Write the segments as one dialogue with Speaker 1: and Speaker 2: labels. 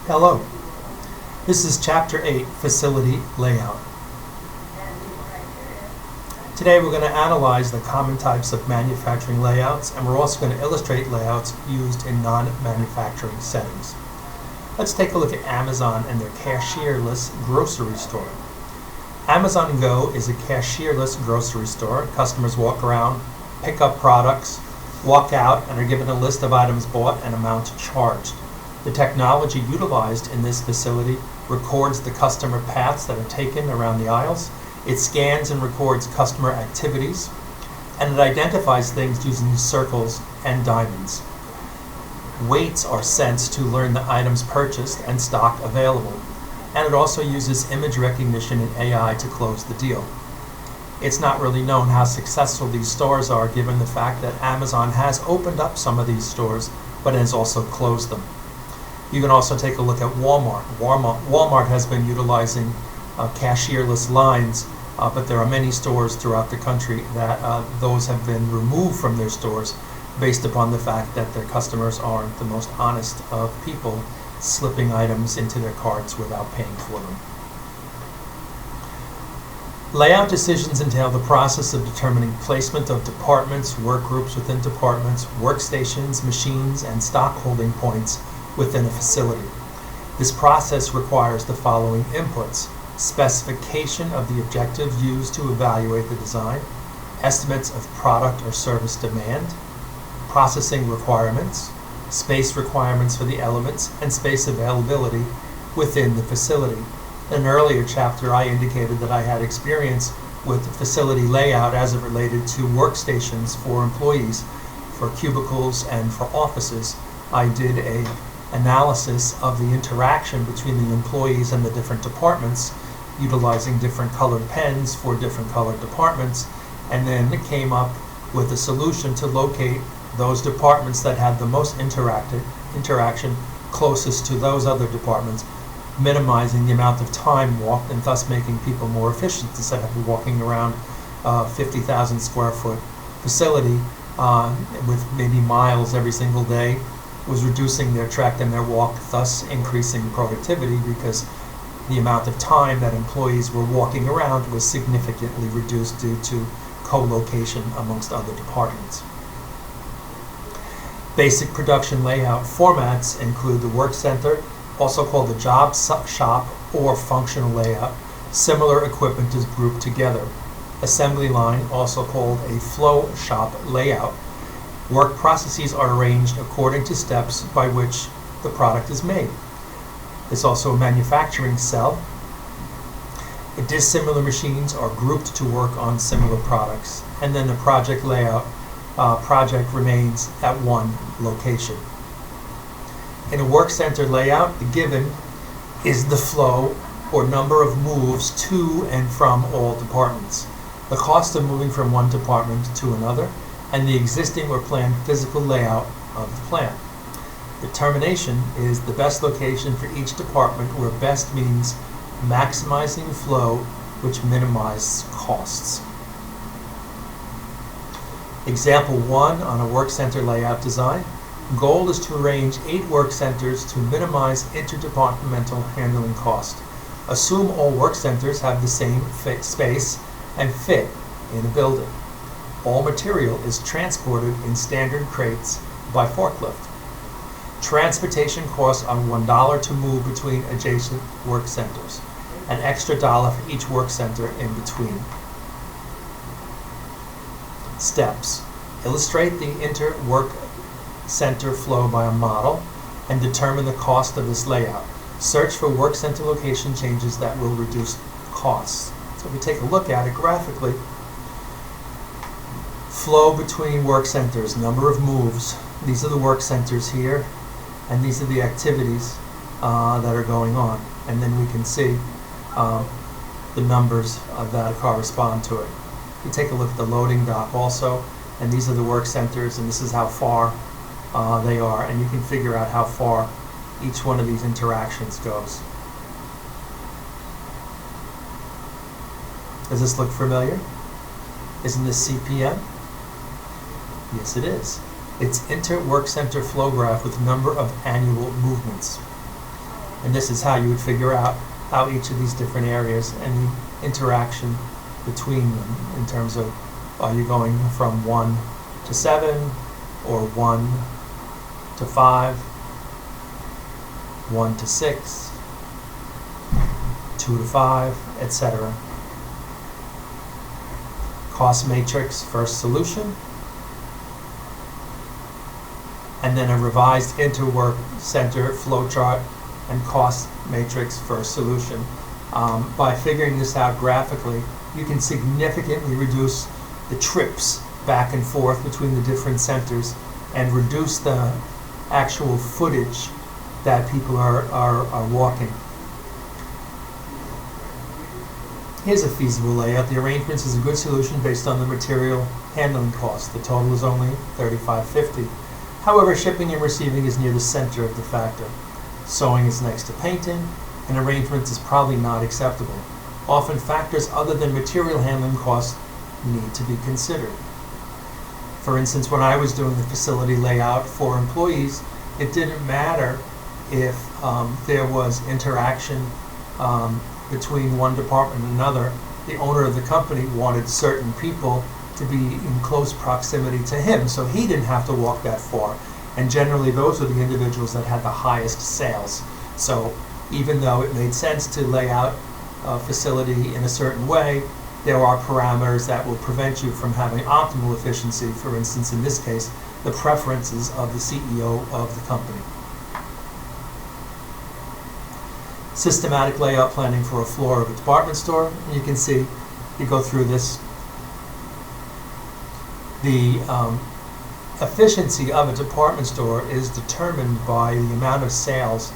Speaker 1: Hello, this is Chapter 8, Facility Layout. Today we're going to analyze the common types of manufacturing layouts, and we're also going to illustrate layouts used in non-manufacturing settings. Let's take a look at Amazon and their cashierless grocery store. Amazon Go is a cashierless grocery store. Customers walk around, pick up products, walk out, and are given a list of items bought and amount charged. The technology utilized in this facility records the customer paths that are taken around the aisles. It scans and records customer activities, and it identifies things using circles and diamonds. Weights are sensed to learn the items purchased and stock available, and it also uses image recognition and AI to close the deal. It's not really known how successful these stores are, given the fact that Amazon has opened up some of these stores but has also closed them. You can also take a look at Walmart. Walmart has been utilizing cashierless lines, but there are many stores throughout the country that those have been removed from their stores based upon the fact that their customers aren't the most honest of people, slipping items into their carts without paying for them. Layout decisions entail the process of determining placement of departments, work groups within departments, workstations, machines, and stock holding points within a facility. This process requires the following inputs: specification of the objectives used to evaluate the design, estimates of product or service demand, processing requirements, space requirements for the elements, and space availability within the facility. In an earlier chapter, I indicated that I had experience with facility layout as it related to workstations for employees, for cubicles, and for offices. I did an analysis of the interaction between the employees and the different departments, utilizing different colored pens for different colored departments, and then came up with a solution to locate those departments that had the most interaction closest to those other departments, minimizing the amount of time walked and thus making people more efficient. Instead of walking around a 50,000 square foot facility with maybe miles every single day, was reducing their trek and their walk, thus increasing productivity, because the amount of time that employees were walking around was significantly reduced due to co-location amongst other departments. Basic production layout formats include the work center, also called the job shop or functional layout. Similar equipment is grouped together. Assembly line, also called a flow shop layout. Work processes are arranged according to steps by which the product is made. There's also a manufacturing cell. Dissimilar machines are grouped to work on similar products. And then the project layout project remains at one location. In a work center layout, the given is the flow or number of moves to and from all departments, the cost of moving from one department to another, and the existing or planned physical layout of the plant. Determination is the best location for each department, where best means maximizing flow, which minimizes costs. Example 1 on a work center layout design. Goal is to arrange 8 work centers to minimize interdepartmental handling cost. Assume all work centers have the same space and fit in a building. All material is transported in standard crates by forklift. Transportation costs are $1 to move between adjacent work centers, an extra $1 for each work center in between. Steps. Illustrate the inter-work center flow by a model and determine the cost of this layout. Search for work center location changes that will reduce costs. So if we take a look at it graphically, flow between work centers, number of moves. These are the work centers here, and these are the activities that are going on. And then we can see the numbers that correspond to it. You take a look at the loading dock also, and these are the work centers, and this is how far they are, and you can figure out how far each one of these interactions goes. Does this look familiar? Isn't this CPM? Yes, it is. It's inter-work center flow graph with number of annual movements. And this is how you would figure out how each of these different areas and the interaction between them in terms of, are you going from 1 to 7 or 1 to 5, 1 to 6, 2 to 5, etc. Cost matrix, first solution, and then a revised interwork center flowchart and cost matrix first solution. By figuring this out graphically, you can significantly reduce the trips back and forth between the different centers and reduce the actual footage that people are walking. Here's a feasible layout. The arrangements is a good solution based on the material handling cost. The total is only $35.50. However, shipping and receiving is near the center of the factor. Sewing is next to painting, and arrangements is probably not acceptable. Often factors other than material handling costs need to be considered. For instance, when I was doing the facility layout for employees, it didn't matter if there was interaction between one department and another. The owner of the company wanted certain people to be in close proximity to him, so he didn't have to walk that far. And generally, those are the individuals that had the highest sales. So even though it made sense to lay out a facility in a certain way, there are parameters that will prevent you from having optimal efficiency. For instance, in this case, the preferences of the CEO of the company. Systematic layout planning for a floor of a department store. And you can see, you go through this. The efficiency of a department store is determined by the amount of sales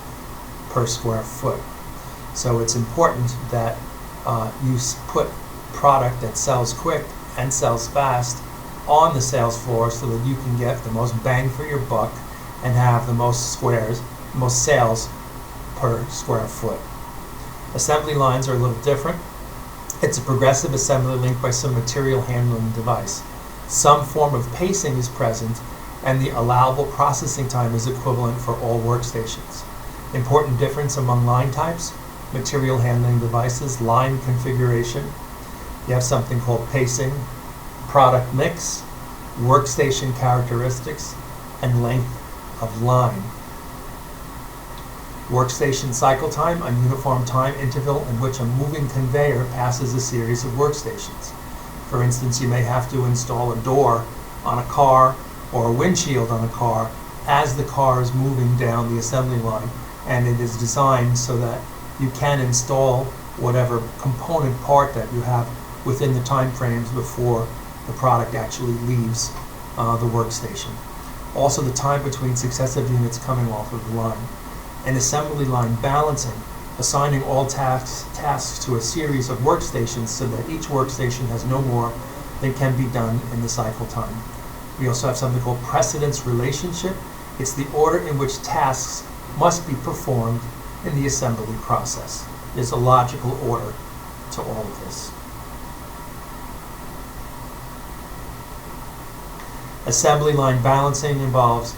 Speaker 1: per square foot. So it's important that you put product that sells quick and sells fast on the sales floor so that you can get the most bang for your buck and have the most sales per square foot. Assembly lines are a little different. It's a progressive assembly linked by some material handling device. Some form of pacing is present, and the allowable processing time is equivalent for all workstations. Important difference among line types: material handling devices, line configuration. You have something called pacing, product mix, workstation characteristics, and length of line. Workstation cycle time, a uniform time interval in which a moving conveyor passes a series of workstations. For instance, you may have to install a door on a car or a windshield on a car as the car is moving down the assembly line, and it is designed so that you can install whatever component part that you have within the time frames before the product actually leaves the workstation. Also, the time between successive units coming off of the line. And assembly line balancing, assigning all tasks to a series of workstations so that each workstation has no more than can be done in the cycle time. We also have something called precedence relationship. It's the order in which tasks must be performed in the assembly process. There's a logical order to all of this. Assembly line balancing involves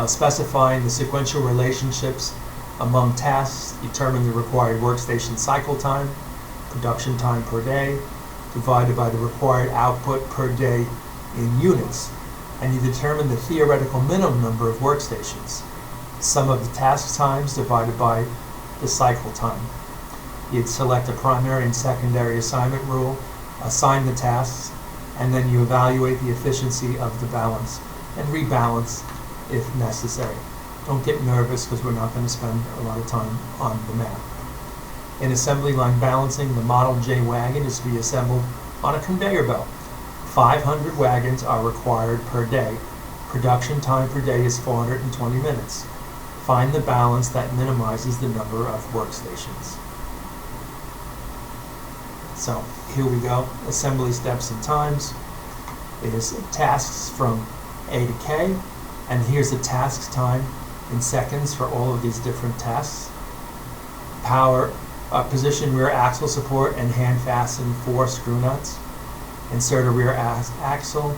Speaker 1: specifying the sequential relationships among tasks, determine the required workstation cycle time, production time per day, divided by the required output per day in units, and you determine the theoretical minimum number of workstations, sum of the task times divided by the cycle time. You'd select a primary and secondary assignment rule, assign the tasks, and then you evaluate the efficiency of the balance and rebalance if necessary. Don't get nervous because we're not going to spend a lot of time on the math. In assembly line balancing, the Model J wagon is to be assembled on a conveyor belt. 500 wagons are required per day. Production time per day is 420 minutes. Find the balance that minimizes the number of workstations. So here we go. Assembly steps and times is tasks from A to K, and here's the task time in seconds for all of these different tasks. Power, position rear axle support and hand fasten 4 screw nuts. Insert a rear axle,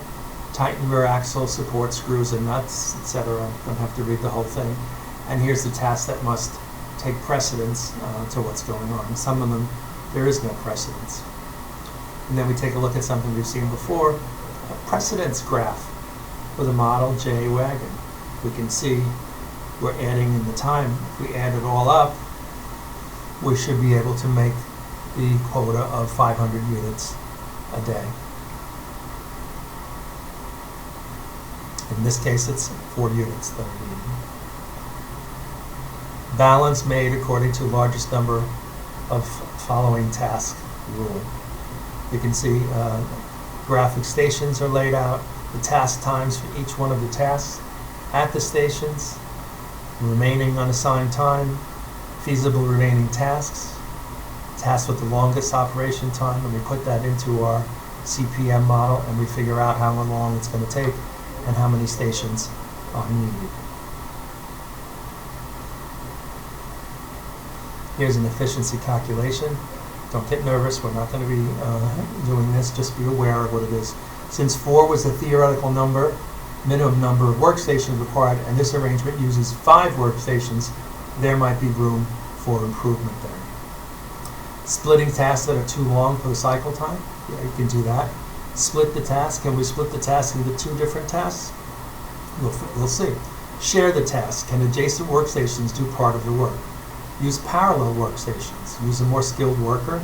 Speaker 1: tighten rear axle, support screws and nuts, etc. Don't have to read the whole thing. And here's the task that must take precedence to what's going on. Some of them, there is no precedence. And then we take a look at something we've seen before, a precedence graph with a Model J wagon. We can see we're adding in the time. If we add it all up, we should be able to make the quota of 500 units a day. In this case, it's 4 units that are needed. Balance made according to largest number of following task rule. You can see graphic stations are laid out, the task times for each one of the tasks at the stations, remaining unassigned time, feasible remaining tasks, tasks with the longest operation time, and we put that into our CPM model and we figure out how long it's going to take and how many stations are needed. Here's an efficiency calculation. Don't get nervous, we're not going to be doing this, just be aware of what it is. Since 4 was the theoretical number, minimum number of workstations required, and this arrangement uses 5 workstations, there might be room for improvement there. Splitting tasks that are too long for the cycle time, yeah, you can do that. Split the task. Can we split the task into 2 different tasks? We'll see. Share the task. Can adjacent workstations do part of the work? Use parallel workstations. Use a more skilled worker.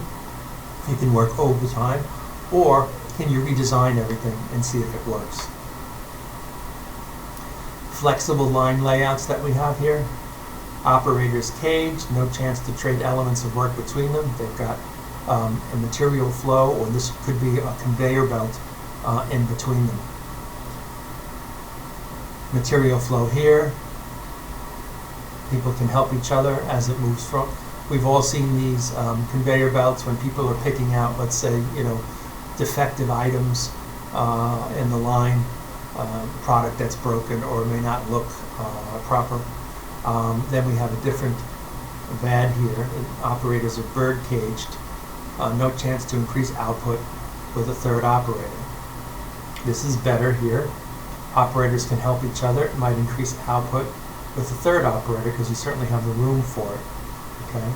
Speaker 1: You can work overtime. Or can you redesign everything and see if it works? Flexible line layouts that we have here. Operators caged, no chance to trade elements of work between them. They've got a material flow, or this could be a conveyor belt in between them. Material flow here. People can help each other as it moves from. We've all seen these conveyor belts when people are picking out, let's say, defective items in the line, product that's broken or may not look proper. Then we have a different VAD here. Operators are bird caged. No chance to increase output with a 3rd operator. This is better here. Operators can help each other. It might increase output with a 3rd operator because you certainly have the room for it. Okay?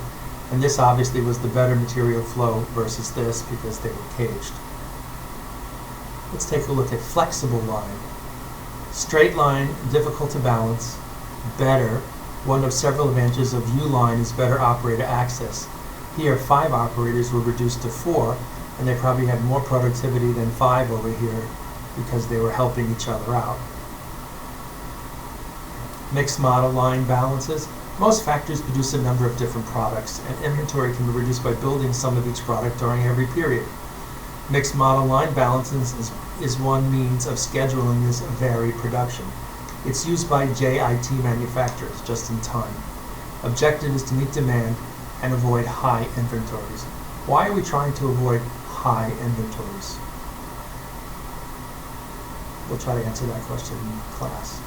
Speaker 1: And this obviously was the better material flow versus this because they were caged. Let's take a look at flexible line. Straight line, difficult to balance. Better. One of several advantages of U-line is better operator access. Here, 5 operators were reduced to 4, and they probably had more productivity than 5 over here because they were helping each other out. Mixed model line balances. Most factories produce a number of different products, and inventory can be reduced by building some of each product during every period. Mixed model line balances is one means of scheduling this varied production. It's used by JIT manufacturers just in time. Objective is to meet demand and avoid high inventories. Why are we trying to avoid high inventories? We'll try to answer that question in class.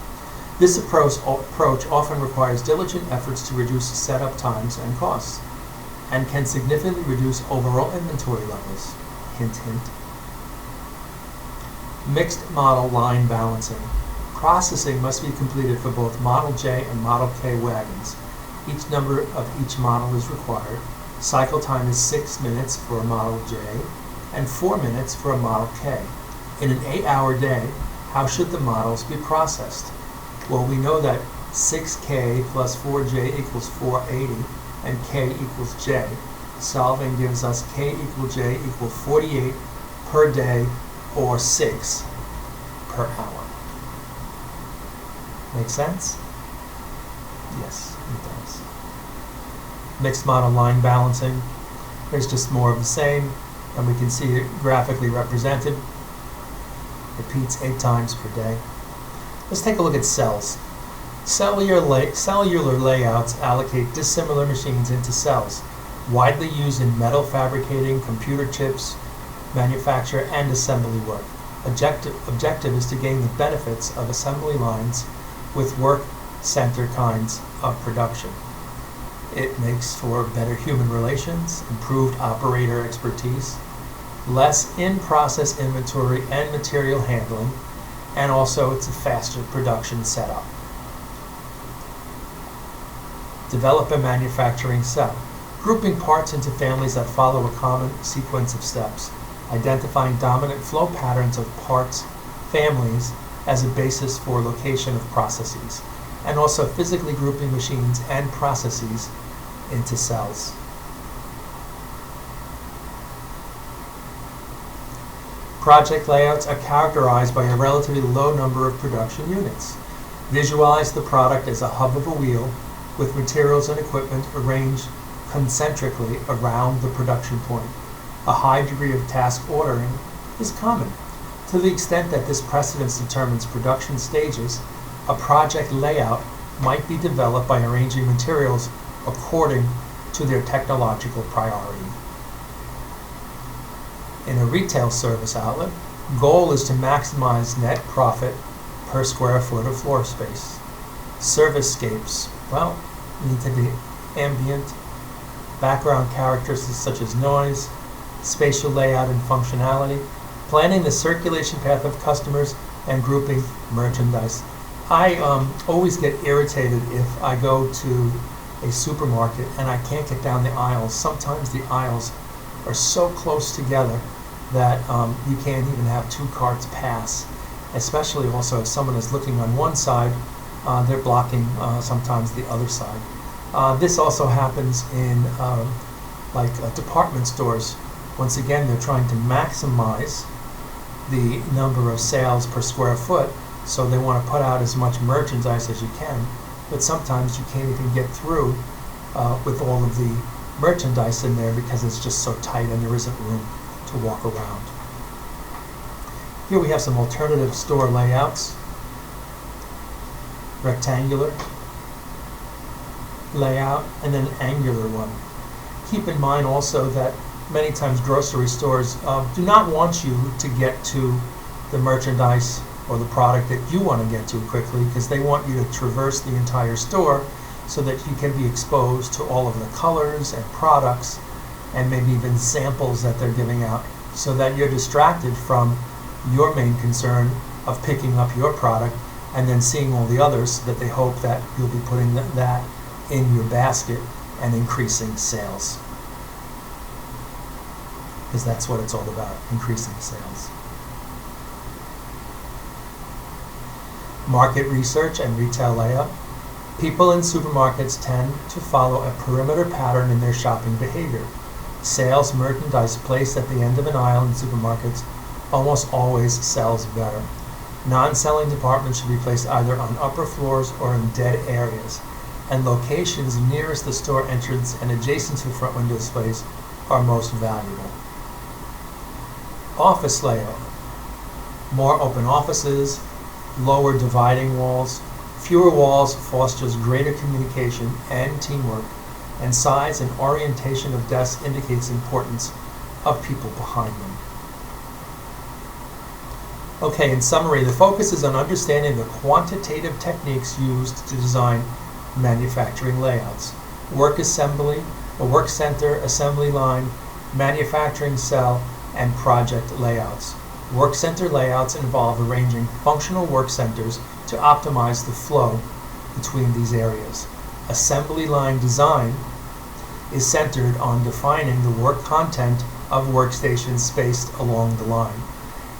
Speaker 1: This approach often requires diligent efforts to reduce setup times and costs, and can significantly reduce overall inventory levels. Hint, hint. Mixed model line balancing. Processing must be completed for both Model J and Model K wagons. Each number of each model is required. Cycle time is 6 minutes for a Model J and 4 minutes for a Model K. In an 8-hour day, how should the models be processed? Well, we know that 6K plus 4J equals 480 and K equals J. Solving gives us K equal J equal 48 per day or 6 per hour. Make sense? Yes, it does. Mixed model line balancing. There's just more of the same, and we can see it graphically represented. Repeats 8 times per day. Let's take a look at cells. Cellular layouts allocate dissimilar machines into cells, widely used in metal fabricating, computer chips, manufacture, and assembly work. Objective is to gain the benefits of assembly lines with work-centered kinds of production. It makes for better human relations, improved operator expertise, less in-process inventory and material handling, and also it's a faster production setup. Develop a manufacturing cell, grouping parts into families that follow a common sequence of steps, identifying dominant flow patterns of parts families as a basis for location of processes, and also physically grouping machines and processes into cells. Project layouts are characterized by a relatively low number of production units. Visualize the product as a hub of a wheel with materials and equipment arranged concentrically around the production point. A high degree of task ordering is common. To the extent that this precedence determines production stages, a project layout might be developed by arranging materials according to their technological priority. In a retail service outlet, goal is to maximize net profit per square foot of floor space. Servicescapes, well, need to be ambient, background characteristics such as noise, spatial layout and functionality, planning the circulation path of customers, and grouping merchandise. I always get irritated if I go to a supermarket and I can't get down the aisles. Sometimes the aisles are so close together that you can't even have two carts pass, especially also if someone is looking on one side, they're blocking sometimes the other side. This also happens in department stores. Once again, they're trying to maximize the number of sales per square foot, so they want to put out as much merchandise as you can, but sometimes you can't even get through with all of the merchandise in there because it's just so tight and there isn't room to walk around. Here we have some alternative store layouts. Rectangular layout and then an angular one. Keep in mind also that many times grocery stores do not want you to get to the merchandise or the product that you want to get to quickly, because they want you to traverse the entire store so that you can be exposed to all of the colors and products and maybe even samples that they're giving out, so that you're distracted from your main concern of picking up your product and then seeing all the others, so that they hope that you'll be putting that in your basket and increasing sales. Because that's what it's all about, increasing sales. Market research and retail layout. People in supermarkets tend to follow a perimeter pattern in their shopping behavior. Sales merchandise placed at the end of an aisle in supermarkets almost always sells better. Non-selling departments should be placed either on upper floors or in dead areas, and locations nearest the store entrance and adjacent to front window displays are most valuable. Office layout. More open offices, lower dividing walls. Fewer walls fosters greater communication and teamwork, and size and orientation of desks indicates the importance of people behind them. Okay, in summary, the focus is on understanding the quantitative techniques used to design manufacturing layouts. Work assembly, a work center, assembly line, manufacturing cell, and project layouts. Work center layouts involve arranging functional work centers to optimize the flow between these areas. Assembly line design is centered on defining the work content of workstations spaced along the line.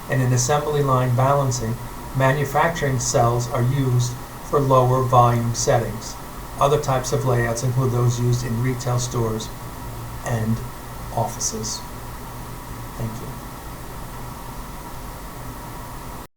Speaker 1: And in assembly line balancing, manufacturing cells are used for lower volume settings. Other types of layouts include those used in retail stores and offices. Thank you.